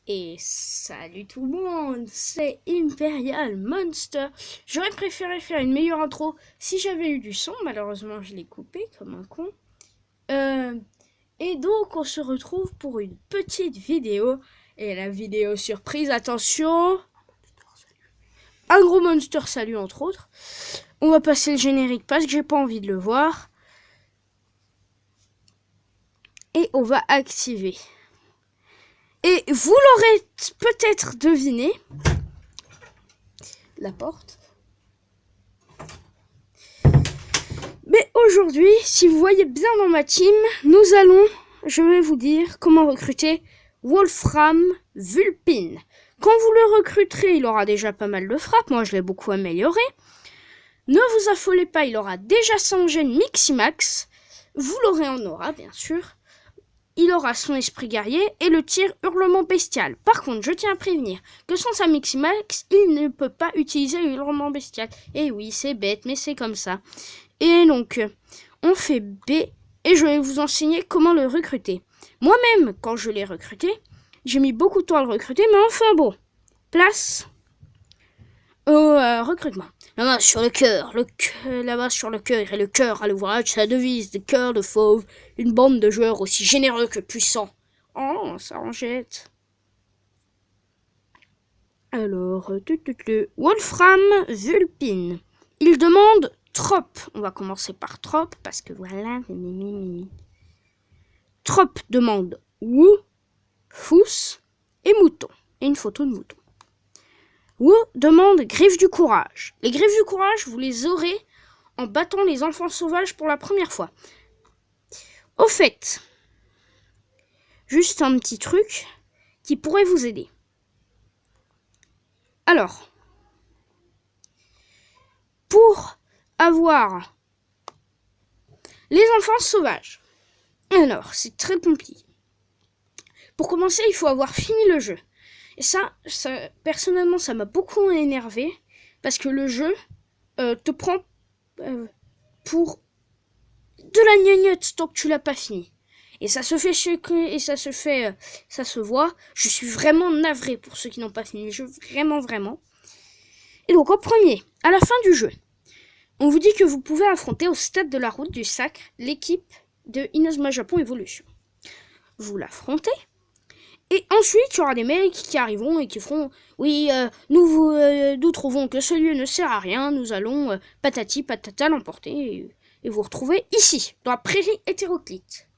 Et salut tout le monde, c'est Imperial Monster. J'aurais préféré faire une meilleure intro si j'avais eu du son, malheureusement je l'ai coupé comme un con. Et donc on se retrouve pour une petite vidéo. Et la vidéo surprise, attention, un gros monster salut entre autres. On va passer le générique parce que j'ai pas envie de le voir. Et on va activer. Et vous l'aurez peut-être deviné, la porte. Mais aujourd'hui, si vous voyez bien dans ma team, je vais vous dire comment recruter Wolfram Vulpine. Quand vous le recruterez, il aura déjà pas mal de frappes. Moi, je l'ai beaucoup amélioré. Ne vous affolez pas, il aura déjà son gène Miximax. Vous l'aurez en aura, bien sûr. Il aura son esprit guerrier et le tir hurlement bestial. Par contre, je tiens à prévenir que sans sa Miximax, il ne peut pas utiliser hurlement bestial. Et oui, c'est bête, mais c'est comme ça. Et donc, on fait B et je vais vous enseigner comment le recruter. Moi-même, quand je l'ai recruté, j'ai mis beaucoup de temps à le recruter, mais enfin bon. Place au recrutement. La main sur le cœur, la main sur le cœur et le cœur à l'ouvrage, sa devise, des cœurs de fauve, une bande de joueurs aussi généreux que puissants. Oh, ça en jette. Alors, Wolfram Vulpine. Il demande Trop. On va commencer par Trop, parce que voilà. Trop demande Wu, Fous et Mouton. Et une photo de Mouton. Wu demande Griffe du courage. Les griffes du courage, vous les aurez en battant les enfants sauvages pour la première fois. Au fait, juste un petit truc qui pourrait vous aider. Alors, pour avoir les enfants sauvages, alors c'est très compliqué. Pour commencer, il faut avoir fini le jeu. Et ça personnellement, ça m'a beaucoup énervé parce que le jeu te prend pour de la gnognotte tant que tu l'as pas fini. Et ça se fait ça se voit. Je suis vraiment navré pour ceux qui n'ont pas fini le jeu, vraiment. Et donc, en premier, à la fin du jeu, on vous dit que vous pouvez affronter au stade de la route du sacre l'équipe de Inazuma Japon Evolution. Vous l'affrontez. Et ensuite, il y aura des mecs qui arriveront et qui feront « Oui, nous trouvons que ce lieu ne sert à rien, nous allons patati patata l'emporter et vous retrouver ici, dans la prairie hétéroclite. »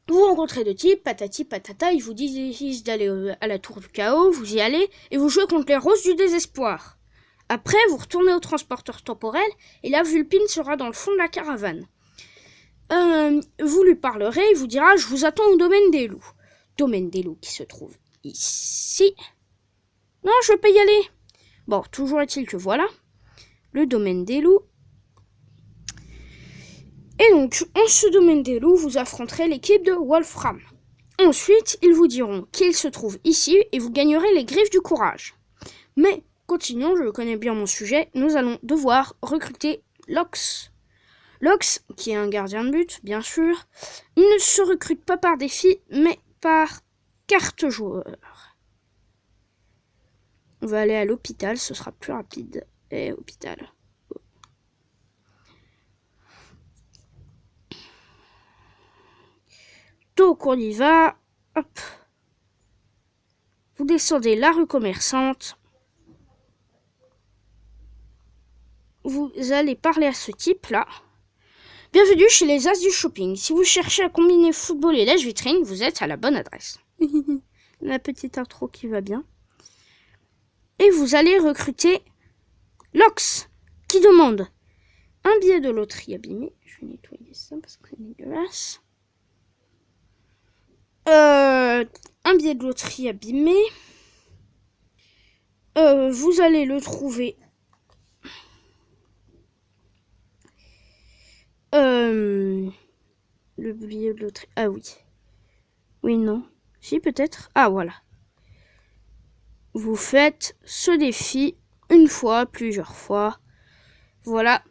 Vous rencontrez deux types, patati patata, ils vous disent d'aller à la tour du chaos, vous y allez et vous jouez contre les roses du désespoir. Après, vous retournez au transporteur temporel et là, Vulpine sera dans le fond de la caravane. Vous lui parlerez, il vous dira « Je vous attends au domaine des loups. » Domaine des loups qui se trouve ici. Non, je veux pas y aller. Bon, toujours est-il que voilà. Le domaine des loups. Et donc, en ce domaine des loups, vous affronterez l'équipe de Wolfram. Ensuite, ils vous diront qu'ils se trouvent ici et vous gagnerez les griffes du courage. Mais, continuons, je connais bien mon sujet. Nous allons devoir recruter Lox. Lox, qui est un gardien de but, bien sûr, il ne se recrute pas par défi, mais par carte joueur. On va aller à l'hôpital, ce sera plus rapide. Et hôpital. Donc on y va. Hop. Vous descendez la rue commerçante. Vous allez parler à ce type-là. Bienvenue chez les As du Shopping. Si vous cherchez à combiner football et lèche-vitrine, vous êtes à la bonne adresse. La petite intro qui va bien. Et vous allez recruter Lox, qui demande un billet de loterie abîmé. Je vais nettoyer ça parce que c'est dégueulasse. Un billet de loterie abîmé. Vous allez le trouver le billet de loterie. Ah oui. Oui, non. Si, peut-être. Ah, voilà. Vous faites ce défi une fois, plusieurs fois. Voilà.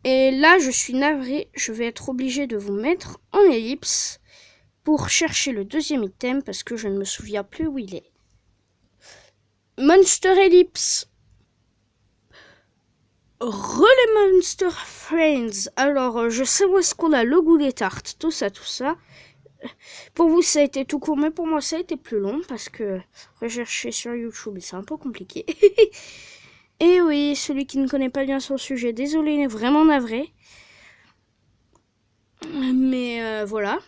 Et là, je suis navrée. Je vais être obligée de vous mettre en ellipse. pour chercher le deuxième item parce que je ne me souviens plus où il est. Monster Ellipse. Relais Monster Friends. Alors, je sais où est-ce qu'on a le goût des tartes, tout ça, tout ça. Pour vous, ça a été tout court, mais pour moi, ça a été plus long parce que rechercher sur YouTube, c'est un peu compliqué. Et oui, celui qui ne connaît pas bien son sujet, désolé, il est vraiment navré. Mais voilà.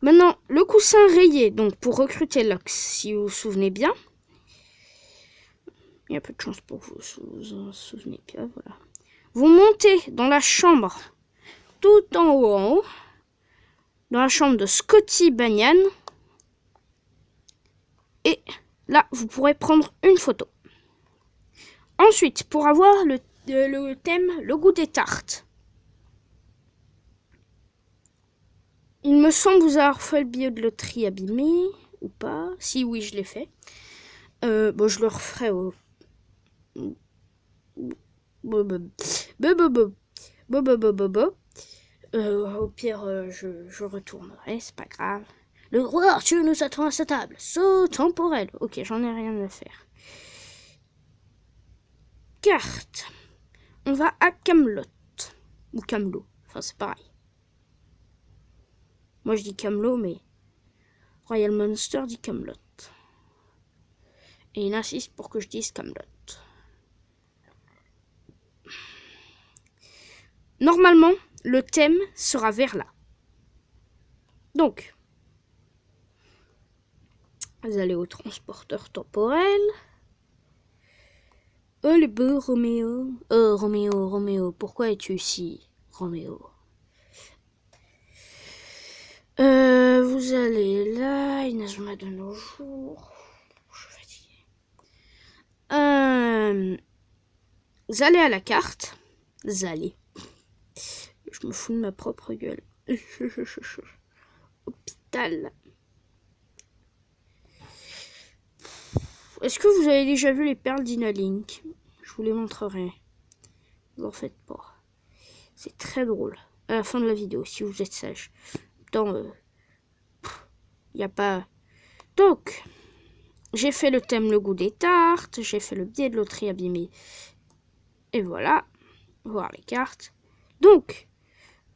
Maintenant, le coussin rayé, donc pour recruter Lox, si vous vous souvenez bien. Il y a peu de chance pour vous en souvenez bien, voilà. Vous montez dans la chambre, tout en haut, dans la chambre de Scotty Banyan. Et là, vous pourrez prendre une photo. Ensuite, pour avoir le thème, le goût des tartes. Il me semble vous avoir fait le billet de loterie abîmé, ou pas. Si oui, je l'ai fait. Bon, je le referai au... Au pire, je retournerai, c'est pas grave. Le roi Arthur nous attend à sa table. Saut temporel. Ok, j'en ai rien à faire. Carte. On va à Camelot. Ou Camelot. Enfin, c'est pareil. Moi, je dis Camelot, mais Royal Monster dit Camelot. Et il insiste pour que je dise Camelot. Normalement, le thème sera vers là. Donc, vous allez au transporteur temporel. Oh, le beau Roméo. Oh, Roméo, pourquoi es-tu ici, Roméo? Vous allez là, Inazuma de nos jours. Je suis fatiguée. Vous allez à la carte. Vous allez. Je me fous de ma propre gueule. Hôpital. Est-ce que vous avez déjà vu les perles d'Inalink? Je vous les montrerai. Vous en faites pas. C'est très drôle. À la fin de la vidéo, si vous êtes sage. Il n'y a pas... Donc, j'ai fait le thème le goût des tartes. J'ai fait le billet de loterie abîmé. Et voilà. Voir les cartes. Donc,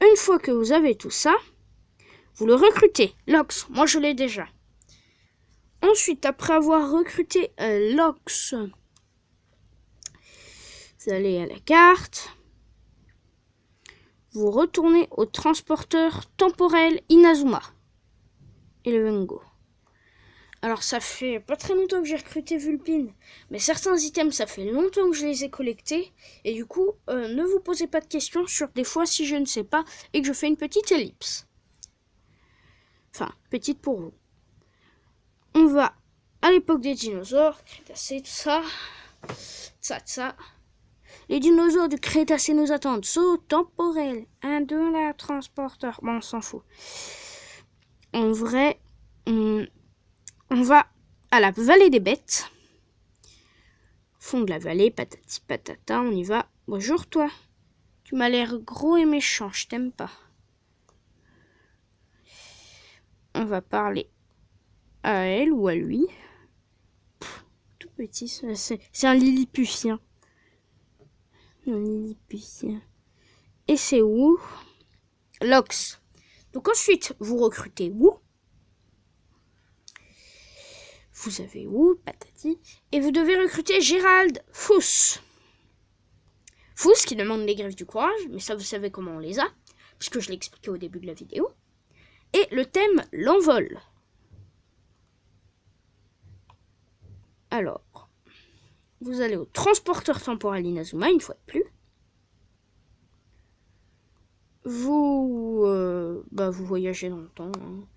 une fois que vous avez tout ça, vous le recrutez. Lox, moi je l'ai déjà. Ensuite, après avoir recruté Lox, vous allez à la carte. Vous retournez au transporteur temporel Inazuma. Et le Vengo. Alors ça fait pas très longtemps que j'ai recruté Vulpine, mais certains items ça fait longtemps que je les ai collectés, et du coup ne vous posez pas de questions sur des fois si je ne sais pas et que je fais une petite ellipse. Enfin, petite pour vous. On va à l'époque des dinosaures, Crétacé, tout ça. Ça. Les dinosaures du Crétacé nous attendent. Saut temporel. 1, 2, là, transporteur. Bon, on s'en fout. En vrai, on va à la vallée des bêtes. Fond de la vallée, patati patata, on y va. Bonjour toi. Tu m'as l'air gros et méchant, je t'aime pas. On va parler à elle ou à lui. Tout petit, c'est un Lilliputien. Un Lilliputien. Et c'est où? Lox. Donc ensuite, vous recrutez où? Vous avez où? Patati. Et vous devez recruter Gérald Fous. Fous qui demande les griffes du courage, mais ça vous savez comment on les a, puisque je l'ai expliqué au début de la vidéo. Et le thème, l'envol. Alors, vous allez au transporteur temporel Inazuma, une fois de plus. Vous voyagez dans le temps. Hein.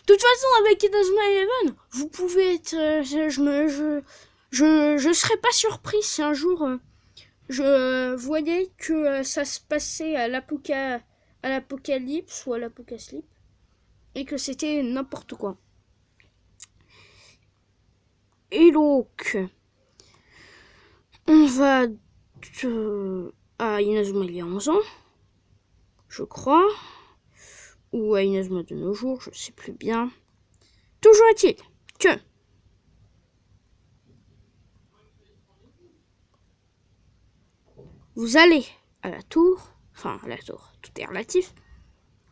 De toute façon, avec Inazuma Eleven, vous pouvez être... je serais pas surpris si un jour je voyais que ça se passait à l'apocalypse ou à l'apocalypse et que c'était n'importe quoi. Et donc, on va à Inazuma il y a 11 ans, je crois. ou à Inazuma de nos jours, je sais plus bien. Toujours est-il que vous allez à la tour, enfin à la tour, tout est relatif.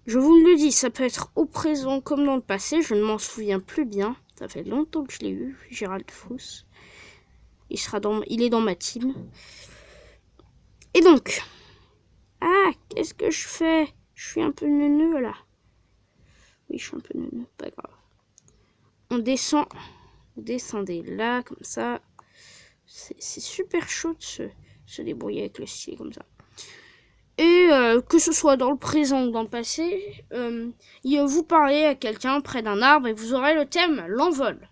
Je vous le dis, ça peut être au présent comme dans le passé, je ne m'en souviens plus bien. Ça fait longtemps que je l'ai eu, Gérald Fous. Il est dans ma team. Et donc, qu'est-ce que je fais? Je suis un peu neuneux là. Oui, je suis un peu neuneux, pas grave. On descend, vous descendez là, comme ça. C'est super chaud de se débrouiller avec le stylet comme ça. Et que ce soit dans le présent ou dans le passé, vous parlez à quelqu'un près d'un arbre et vous aurez le thème l'envol.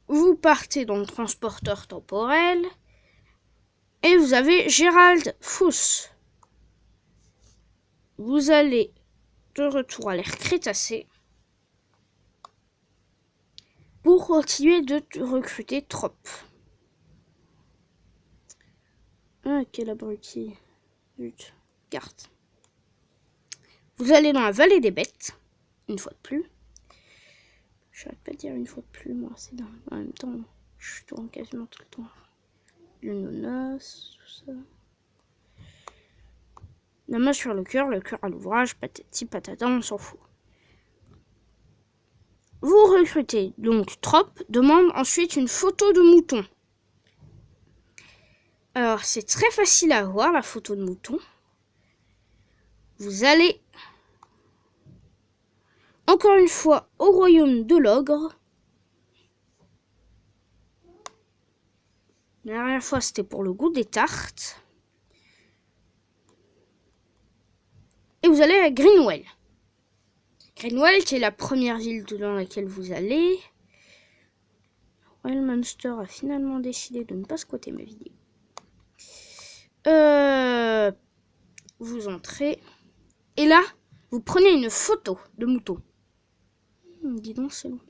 Vous partez dans le transporteur temporel et vous avez Gérald Fous. Vous allez de retour à l'ère Crétacé pour continuer de recruter Trop. Quel abruti. Zut. Carte. Vous allez dans la vallée des bêtes, une fois de plus. J'arrête pas de dire une fois de plus, moi, c'est dingue. En même temps, je tourne quasiment tout le temps. Le nonos, tout ça. La main sur le cœur à l'ouvrage, patati patata, on s'en fout. Vous recrutez donc Trop, demande ensuite une photo de mouton. Alors, c'est très facile à voir, la photo de mouton. Vous allez, encore une fois, au royaume de l'ogre. La dernière fois, c'était pour le goût des tartes. Et vous allez à Greenwell. Greenwell, qui est la première ville dans laquelle vous allez. Royal Monster a finalement décidé de ne pas squatter ma vidéo. Vous entrez. Et là, vous prenez une photo de mouton. Dis donc, c'est long.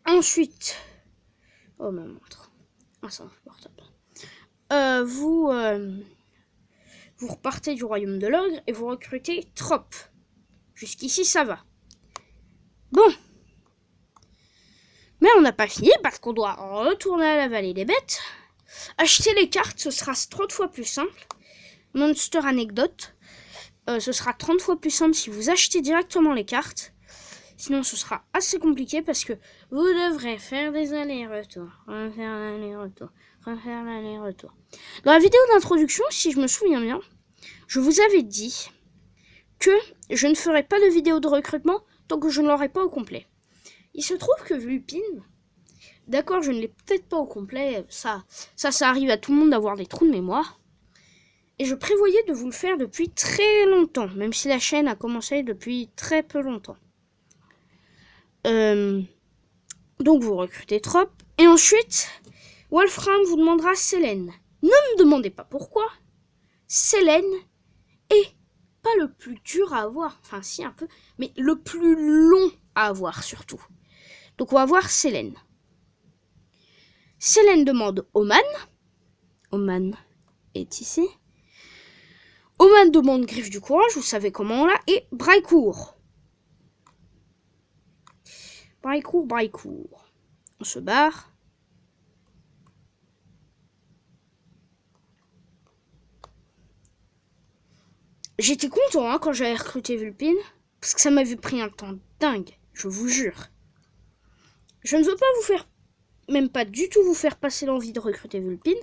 Ensuite... Oh, ma montre. C'est insupportable. Vous repartez du royaume de l'ogre et vous recrutez Trop. Jusqu'ici, ça va. Bon. Mais on n'a pas fini parce qu'on doit retourner à la vallée des bêtes. Acheter les cartes, ce sera 30 fois plus simple. Monster anecdote. Ce sera 30 fois plus simple si vous achetez directement les cartes. Sinon, ce sera assez compliqué parce que vous devrez faire des allers-retours. Refaire l'allers-retour. Dans la vidéo d'introduction, si je me souviens bien, je vous avais dit que je ne ferai pas de vidéo de recrutement tant que je ne l'aurai pas au complet. Il se trouve que Vulpine, d'accord, je ne l'ai peut-être pas au complet, ça arrive à tout le monde d'avoir des trous de mémoire. Et je prévoyais de vous le faire depuis très longtemps, même si la chaîne a commencé depuis très peu longtemps. Donc vous recrutez Trop. Et ensuite, Wolfram vous demandera Sélène. Ne me demandez pas pourquoi. Sélène est pas le plus dur à avoir, enfin si un peu, mais le plus long à avoir surtout. Donc on va voir Sélène. Sélène demande Oman. Oman est ici. Oman demande Griffe du Courage, vous savez comment on l'a. Et Braillecourt. Braillecourt. On se barre. J'étais content quand j'avais recruté Vulpine. Parce que ça m'avait pris un temps dingue. Je vous jure. Je ne veux pas vous faire... Même pas du tout vous faire passer l'envie de recruter Vulpine.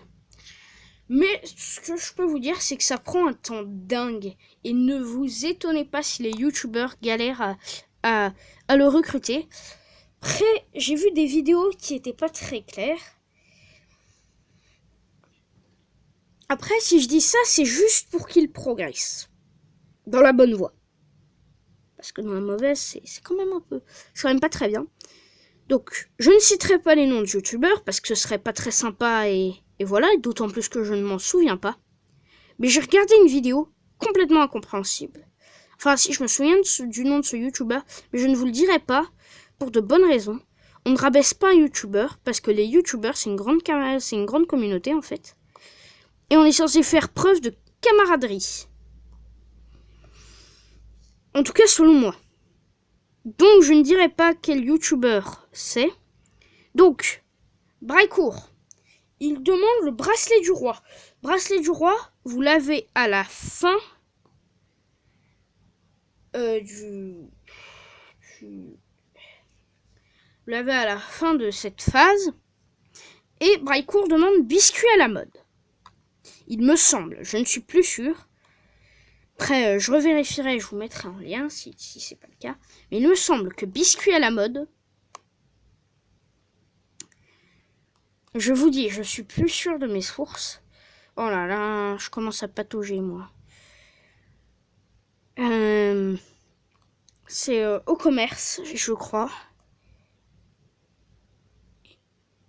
Mais ce que je peux vous dire, c'est que ça prend un temps dingue. Et ne vous étonnez pas si les youtubeurs galèrent à le recruter. Après, j'ai vu des vidéos qui n'étaient pas très claires. Après, si je dis ça, c'est juste pour qu'il progresse. Dans la bonne voie. Parce que dans la mauvaise, c'est quand même un peu... C'est quand même pas très bien. Donc, je ne citerai pas les noms de youtubeurs parce que ce serait pas très sympa et voilà, d'autant plus que je ne m'en souviens pas. Mais j'ai regardé une vidéo complètement incompréhensible. Enfin, si je me souviens du nom de ce youtubeur, mais je ne vous le dirai pas pour de bonnes raisons. On ne rabaisse pas un youtubeur parce que les youtubeurs, c'est une grande communauté en fait. Et on est censé faire preuve de camaraderie. En tout cas, selon moi. Donc, je ne dirai pas quel youtubeur c'est. Donc, Braillecourt, il demande le bracelet du roi. Bracelet du roi, vous l'avez à la fin vous l'avez à la fin de cette phase. Et Braillecourt demande biscuit à la mode. Il me semble, je ne suis plus sûr. Après, je revérifierai, je vous mettrai un lien si c'est pas le cas. Mais il me semble que biscuit à la mode. Je vous dis, je suis plus sûr de mes sources. Oh là là, je commence à patauger moi. C'est au commerce, je crois.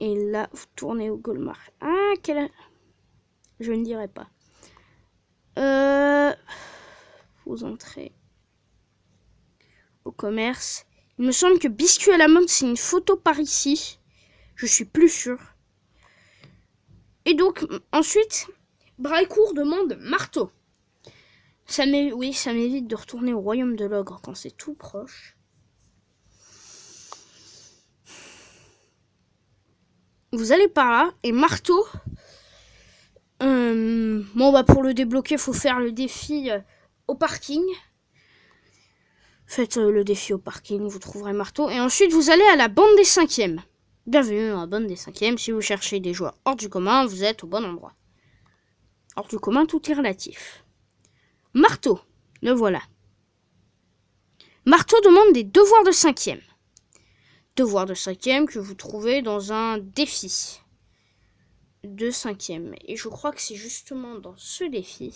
Et là, vous tournez au Goldmark. Ah, quelle... Je ne dirai pas. Vous entrez au commerce. Il me semble que biscuit à la mode, c'est une photo par ici. Je suis plus sûr. Et donc, ensuite, Braillecourt demande marteau. Oui, ça m'évite de retourner au royaume de l'ogre quand c'est tout proche. Vous allez par là, et marteau... bon, bah pour le débloquer, il faut faire le défi au parking. Faites le défi au parking, vous trouverez marteau. Et ensuite, vous allez à la bande des 5e. Bienvenue dans la bande des 5e. Si vous cherchez des joueurs hors du commun, vous êtes au bon endroit. Hors du commun, tout est relatif. Marteau, le voilà. Marteau demande des devoirs de 5e. Devoirs de 5e que vous trouvez dans un défi de 5e. Et je crois que c'est justement dans ce défi.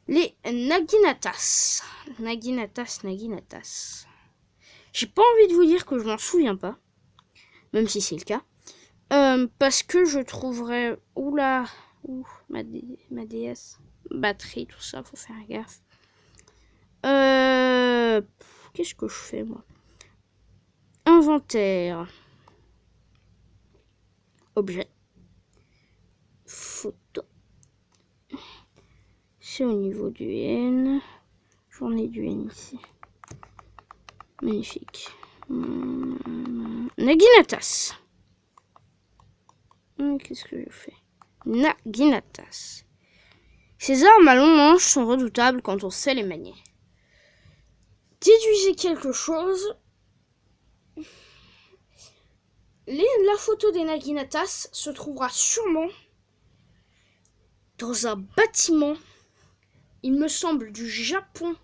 Les Naginatas. Naginatas. J'ai pas envie de vous dire que je m'en souviens pas. Même si c'est le cas. Parce que je trouverais... Oula. Ma DS. Batterie, tout ça, faut faire gaffe. Qu'est-ce que je fais, moi? Inventaire. Objet. Photo. C'est au niveau du N. J'en ai du N ici. Magnifique. Naginatas. Qu'est-ce que je fais? Naginatas. Ces armes à long manche sont redoutables quand on sait les manier. Déduisez quelque chose. La photo des Naginatas se trouvera sûrement dans un bâtiment, il me semble, du Japon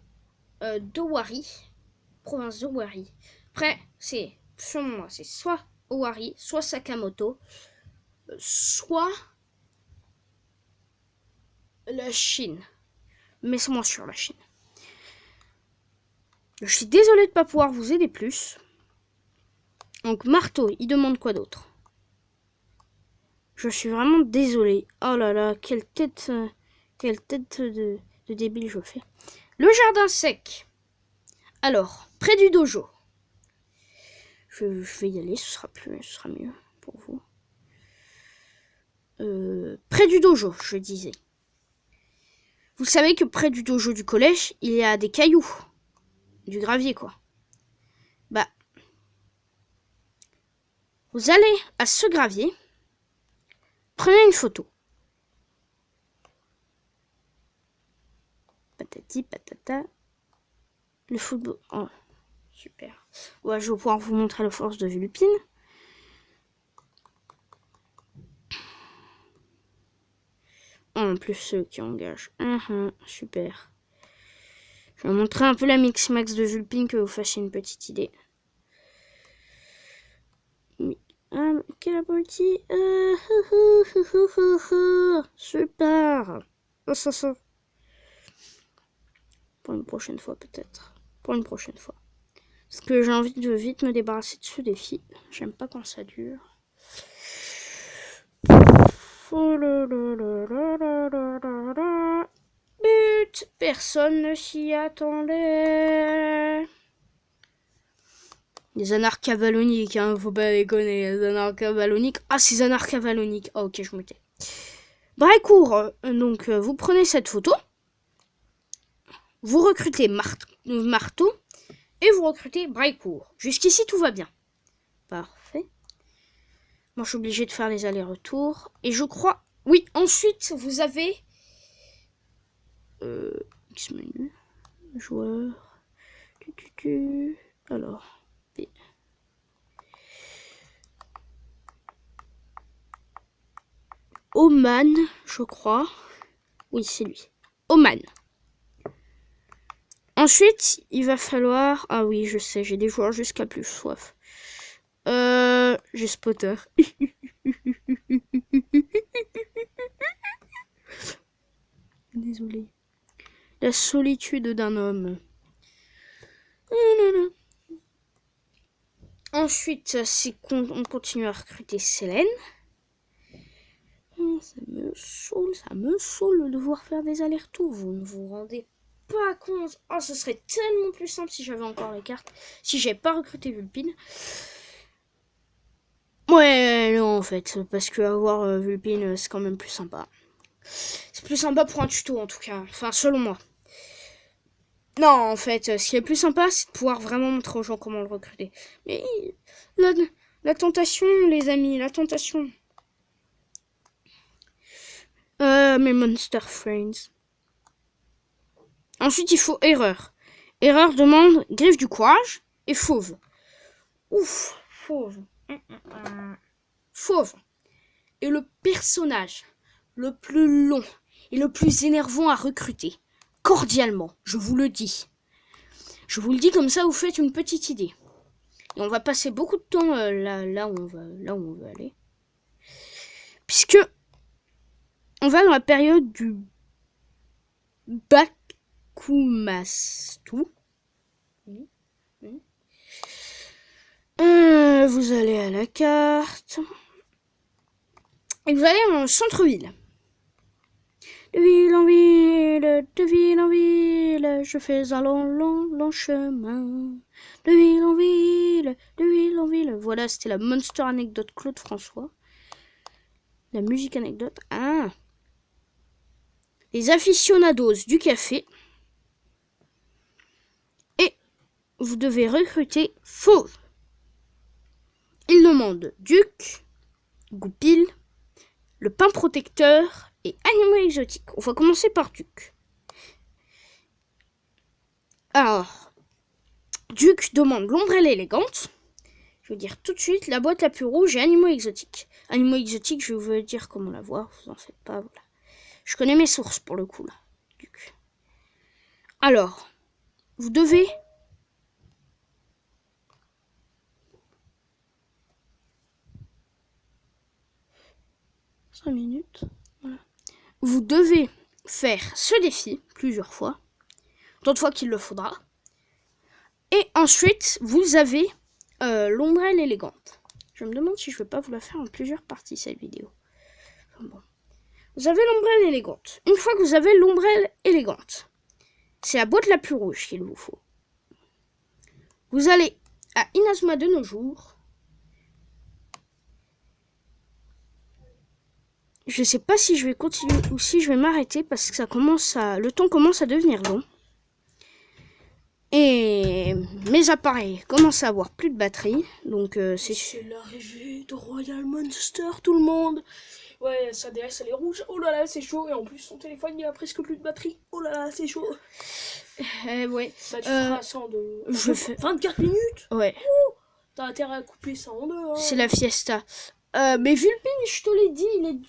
d'Owari, province d'Owari. Après, c'est, selon moi, c'est soit Owari, soit Sakamoto, soit la Chine. Mais c'est moins sûr, la Chine. Je suis désolée de ne pas pouvoir vous aider plus. Donc, marteau, il demande quoi d'autre? Je suis vraiment désolée. Oh là là, quelle tête de débile je fais. Le jardin sec. Alors, près du dojo. Je vais y aller, ce sera mieux pour vous. Près du dojo, je disais. Vous savez que près du dojo du collège, il y a des cailloux. Du gravier, quoi. Bah, vous allez à ce gravier. Prenez une photo. Patati patata. Le football. Oh, super. Ouais, je vais pouvoir vous montrer la force de Vulpine. En plus, ceux qui engagent. Super. Je vais vous montrer un peu la mix max de Vulpine, que vous fassiez une petite idée. Quel abruti. Super. Pour une prochaine fois, peut-être. Pour une prochaine fois. Parce que j'ai envie de vite me débarrasser de ce défi. J'aime pas quand ça dure. But. Personne ne s'y attendait. Les anarches cavaloniques, hein, faut pas déconner. Les anarches cavaloniques. Ah, c'est les anarches cavaloniques. Ah, ok, je me tais. Brécourt, donc vous prenez cette photo, vous recrutez Marteau et vous recrutez Brécourt. Jusqu'ici, tout va bien. Parfait. Moi, je suis obligé de faire les allers-retours. Et je crois... Oui, ensuite, vous avez... X-menu, joueur... Alors... B. Oman, je crois. Oui, c'est lui. Oman. Ensuite, il va falloir... Ah oui, je sais, j'ai des joueurs jusqu'à plus soif. J'ai Spotter. Désolé. La solitude d'un homme. Ensuite, on continue à recruter Célène. Ça me saoule de devoir faire des allers-retours. Vous ne vous rendez pas compte. Oh, ce serait tellement plus simple si j'avais encore les cartes. Si j'avais pas recruté Vulpine. Ouais, non, en fait. Parce que avoir Vulpine, c'est quand même plus sympa. C'est plus sympa pour un tuto, en tout cas. Enfin, selon moi. Non, en fait, ce qui est plus sympa, c'est de pouvoir vraiment montrer aux gens comment le recruter. Mais la tentation, les amis, la tentation. Mes Monster Friends. Ensuite, il faut erreur. Erreur demande griffe du courage et fauve. Ouf, fauve. Fauve est le personnage le plus long et le plus énervant à recruter. Cordialement, je vous le dis. Je vous le dis comme ça, vous faites une petite idée. Et on va passer beaucoup de temps là où on veut aller. Puisque on va dans la période du Bakumastu. Vous allez à la carte. Et vous allez dans le centre-ville. De ville en ville, de ville en ville, je fais un long chemin. De ville en ville, de ville en ville. Voilà, c'était la Monster Anecdote Claude François. La musique anecdote. Ah. Les aficionados du café. Et vous devez recruter Fauve. Il demande Duc, Goupil, le pain protecteur et animaux exotiques. On va commencer par Duc. Alors, Duc demande l'ombrelle élégante. Je vais dire tout de suite la boîte la plus rouge et animaux exotiques. Animaux exotiques, je vais vous dire comment la voir, vous en faites pas, voilà. Je connais mes sources pour le coup là, Duc. Alors, vous devez... minutes. Voilà. Vous devez faire ce défi plusieurs fois, tant de fois qu'il le faudra. Et ensuite, vous avez l'ombrelle élégante. Je me demande si je ne vais pas vous la faire en plusieurs parties, cette vidéo. Enfin, bon. Vous avez l'ombrelle élégante. Une fois que vous avez l'ombrelle élégante, c'est la boîte la plus rouge qu'il vous faut. Vous allez à Inazuma de nos jours. Je sais pas si je vais continuer ou si je vais m'arrêter parce que le temps commence à devenir long. Et mes appareils commencent à avoir plus de batterie. Donc c'est l'arrivée de Royal Monster, tout le monde. Ouais, sa DS elle est rouge. Oh là là, c'est chaud. Et en plus, son téléphone il a presque plus de batterie. Oh là là, c'est chaud. Ouais. Bah, tu feras ça en deux. Je fais 24 minutes. Ouais. Oh, t'as intérêt à couper ça en deux. Hein. C'est la fiesta. Mais Vulpine, je te l'ai dit, il est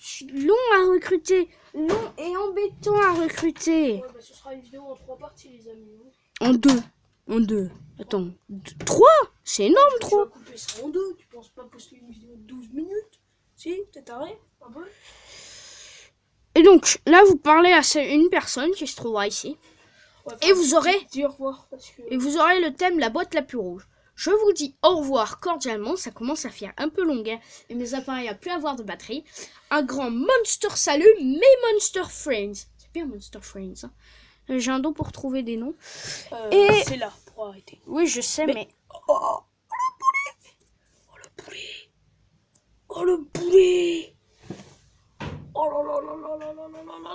long à recruter. Long et embêtant à recruter. Ouais, bah ce sera une vidéo en 3 parties, les amis. En deux. Attends. 3 c'est énorme, 3. Tu vas couper ça en 2. Tu penses pas poster une vidéo de 12 minutes? Si, t'es taré un peu. Et donc, là, vous parlez à une personne qui se trouvera ici. Ouais, et vous aurez... Dis au revoir. Et vous aurez le thème la boîte la plus rouge. Je vous dis au revoir cordialement, ça commence à faire un peu long et mes appareils à plus avoir de batterie. Un grand monster salut, mes Monster Friends. C'est bien Monster Friends. Hein. J'ai un don pour trouver des noms. Et c'est là pour arrêter. Oui, je sais, mais... Oh, le poulet. Oh, le poulet. Oh, le poulet. Oh là là là là là là là là là.